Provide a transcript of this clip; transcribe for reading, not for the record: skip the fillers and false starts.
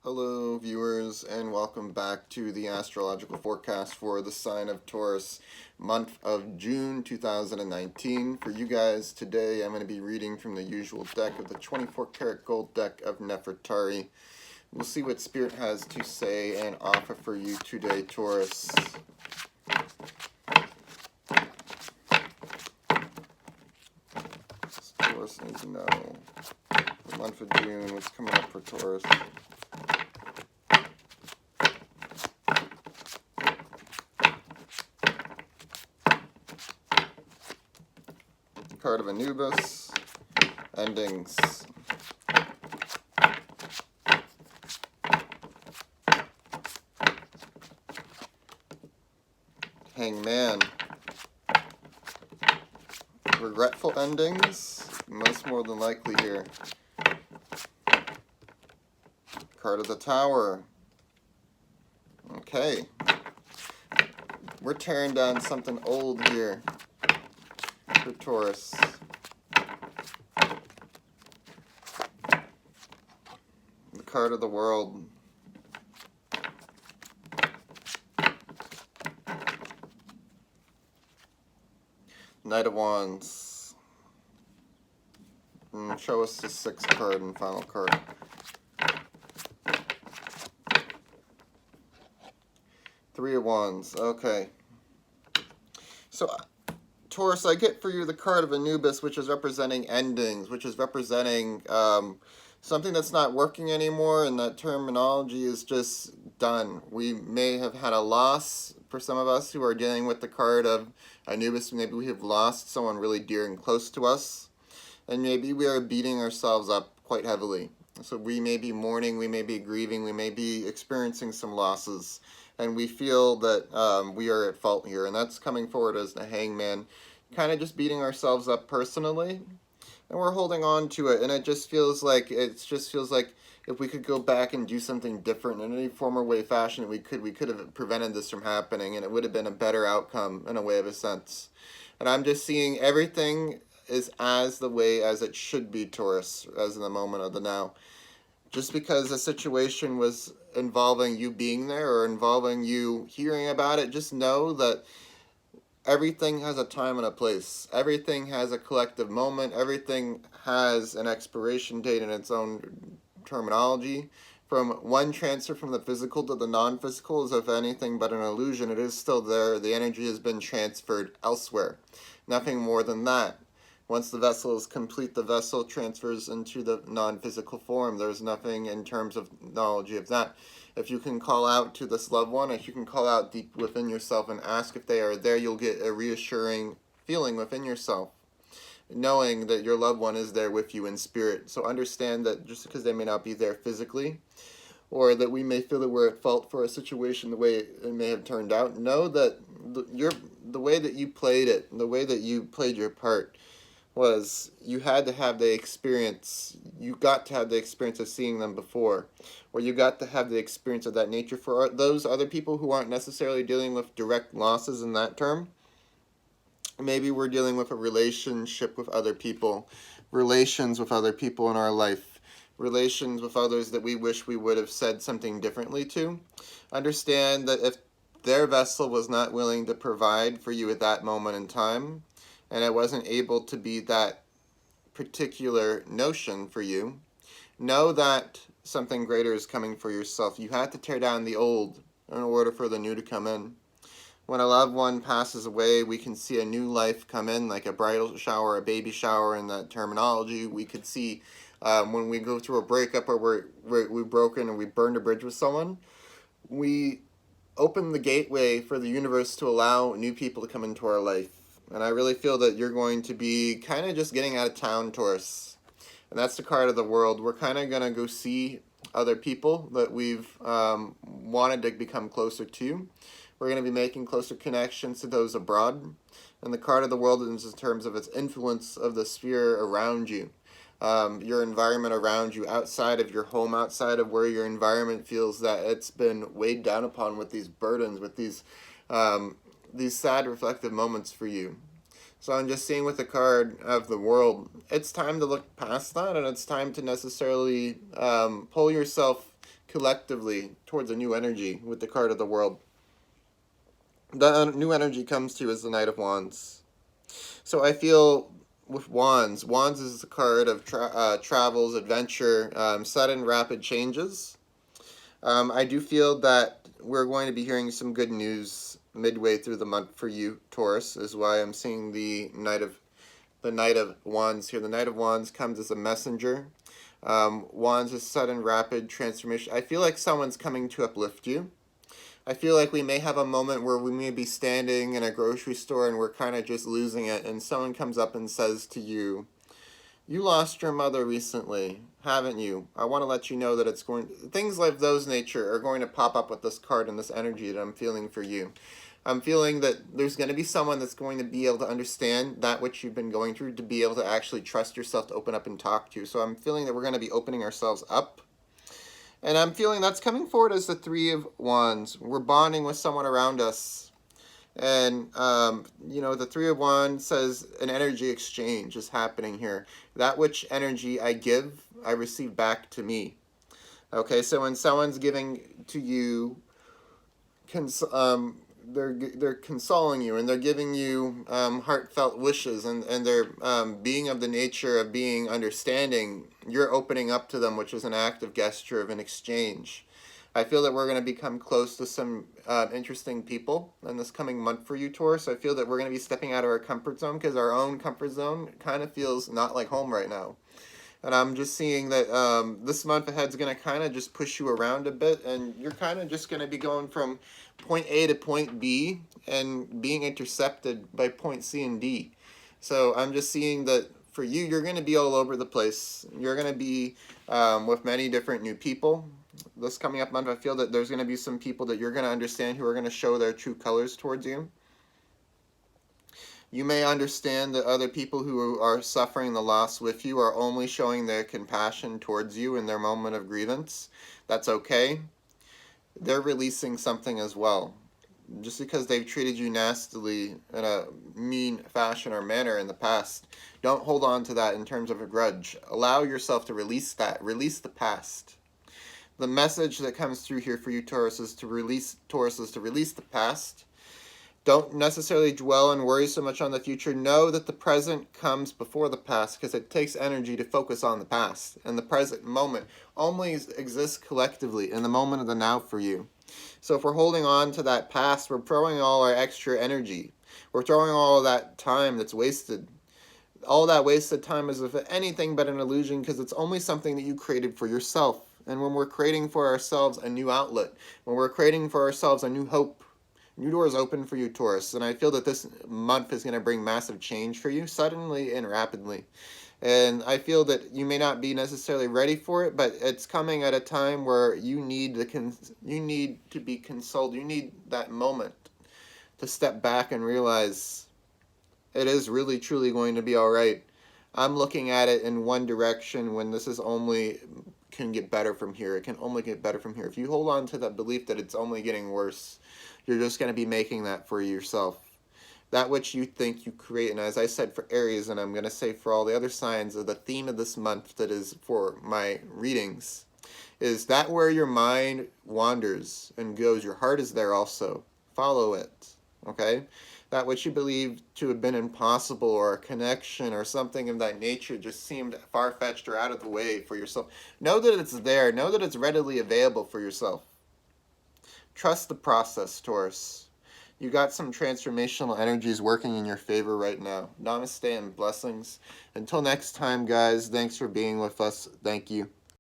Hello viewers, and welcome back to the astrological forecast for the sign of Taurus, month of June 2019. For you guys today, I'm going to be reading from the usual deck of the 24 karat gold deck of Nefertari. We'll see what Spirit has to say and offer for you today, Taurus. Taurus needs to know the month of June, what's coming up for Taurus. Card of Anubis, endings. Hangman. Regretful endings, most more than likely here. Card of the Tower. Okay. We're tearing down something old here for Taurus. The card of the World. Knight of Wands. And show us the sixth card and final card. Three of Wands. Okay. So, Taurus, I get for you the card of Anubis, which is representing endings, which is representing something that's not working anymore, and that terminology is just done. We may have had a loss for some of us who are dealing with the card of Anubis. Maybe we have lost someone really dear and close to us, and maybe we are beating ourselves up quite heavily. So we may be mourning, we may be grieving, we may be experiencing some losses, and we feel that we are at fault here, and that's coming forward as the Hangman, kind of just beating ourselves up personally, and we're holding on to it, and it just feels like if we could go back and do something different in any form or way, fashion, we could have prevented this from happening, and it would have been a better outcome in a way of a sense. And I'm just seeing everything is as the way as it should be, Taurus, as in the moment of the now. Just because a situation was involving you being there or involving you hearing about it, just know that everything has a time and a place. Everything has a collective moment. Everything has an expiration date in its own terminology. From one transfer from the physical to the non-physical is, if anything, but an illusion. It is still there. The energy has been transferred elsewhere. Nothing more than that. Once the vessel is complete, the vessel transfers into the non-physical form. There's nothing in terms of knowledge of that. If you can call out to this loved one, if you can call out deep within yourself and ask if they are there, you'll get a reassuring feeling within yourself, knowing that your loved one is there with you in spirit. So understand that just because they may not be there physically, or that we may feel that we're at fault for a situation the way it may have turned out, know that the way that you played it, the way that you played your part, was you had to have the experience, you got to have the experience of seeing them before, or you got to have the experience of that nature. For those other people who aren't necessarily dealing with direct losses in that term, maybe we're dealing with a relationship with other people, relations with other people in our life, relations with others that we wish we would have said something differently to. Understand that if their vessel was not willing to provide for you at that moment in time, and it wasn't able to be that particular notion for you, know that something greater is coming for yourself. You have to tear down the old in order for the new to come in. When a loved one passes away, we can see a new life come in, like a bridal shower, a baby shower in that terminology. We could see when we go through a breakup or we've broken and we burned a bridge with someone, we open the gateway for the universe to allow new people to come into our life. And I really feel that you're going to be kind of just getting out of town, Taurus. And that's the card of the World. We're kind of going to go see other people that we've wanted to become closer to. We're going to be making closer connections to those abroad. And the card of the World is in terms of its influence of the sphere around you. Your environment around you, outside of your home, outside of where your environment feels that it's been weighed down upon with these burdens, with these sad reflective moments for you. So I'm just seeing with the card of the World, it's time to look past that, and it's time to necessarily pull yourself collectively towards a new energy with the card of the World. The new energy comes to you as the Knight of Wands. So I feel with Wands, Wands is the card of travels, adventure, sudden, rapid changes. I do feel that we're going to be hearing some good news midway through the month for you, Taurus, is why I'm seeing the Knight of Wands here. The Knight of Wands comes as a messenger. Wands is sudden, rapid transformation. I feel like someone's coming to uplift you. I feel like we may have a moment where we may be standing in a grocery store and we're kind of just losing it, and someone comes up and says to you, "You lost your mother recently, haven't you? I want to let you know that it's going to..." Things like those nature are going to pop up with this card and this energy that I'm feeling for you. I'm feeling that there's going to be someone that's going to be able to understand that which you've been going through, to be able to actually trust yourself to open up and talk to you. So I'm feeling that we're going to be opening ourselves up. And I'm feeling that's coming forward as the Three of Wands. We're bonding with someone around us. And, the Three of Wands says an energy exchange is happening here. That which energy I give, I receive back to me. Okay, so when someone's giving to you, they're consoling you, and they're giving you heartfelt wishes, and they're being of the nature of being understanding, you're opening up to them, which is an active gesture of an exchange. I feel that we're going to become close to some interesting people in this coming month for you, Taurus. I feel that we're going to be stepping out of our comfort zone, because our own comfort zone kind of feels not like home right now. And I'm just seeing that this month ahead is going to kind of just push you around a bit, and you're kind of just going to be going from point A to point B and being intercepted by point C and D. So I'm just seeing that for you, you're going to be all over the place. You're going to be with many different new people. This coming up month, I feel that there's going to be some people that you're going to understand who are going to show their true colors towards you. You may understand that other people who are suffering the loss with you are only showing their compassion towards you in their moment of grievance. That's okay. They're releasing something as well. Just because they've treated you nastily in a mean fashion or manner in the past, don't hold on to that in terms of a grudge. Allow yourself to release that. Release the past. The message that comes through here for you, Taurus, is to release the past. Don't necessarily dwell and worry so much on the future. Know that the present comes before the past, because it takes energy to focus on the past. And the present moment only exists collectively in the moment of the now for you. So if we're holding on to that past, we're throwing all our extra energy. We're throwing all of that time that's wasted. All that wasted time is, if anything, but an illusion, because it's only something that you created for yourself. And when we're creating for ourselves a new outlet, when we're creating for ourselves a new hope, new doors open for you, Taurus. And I feel that this month is going to bring massive change for you, suddenly and rapidly. And I feel that you may not be necessarily ready for it, but it's coming at a time where you need to be consoled. You need that moment to step back and realize it is really, truly going to be all right. I'm looking at it in one direction, when this is only can get better from here. It can only get better from here. If you hold on to that belief that it's only getting worse, you're just going to be making that for yourself. That which you think you create, and as I said for Aries, and I'm going to say for all the other signs, of the theme of this month that is for my readings, is that where your mind wanders and goes, your heart is there also. Follow it, okay? That which you believe to have been impossible, or a connection or something of that nature just seemed far-fetched or out of the way for yourself. Know that it's there. Know that it's readily available for yourself. Trust the process, Taurus. You got some transformational energies working in your favor right now. Namaste and blessings. Until next time, guys, thanks for being with us. Thank you.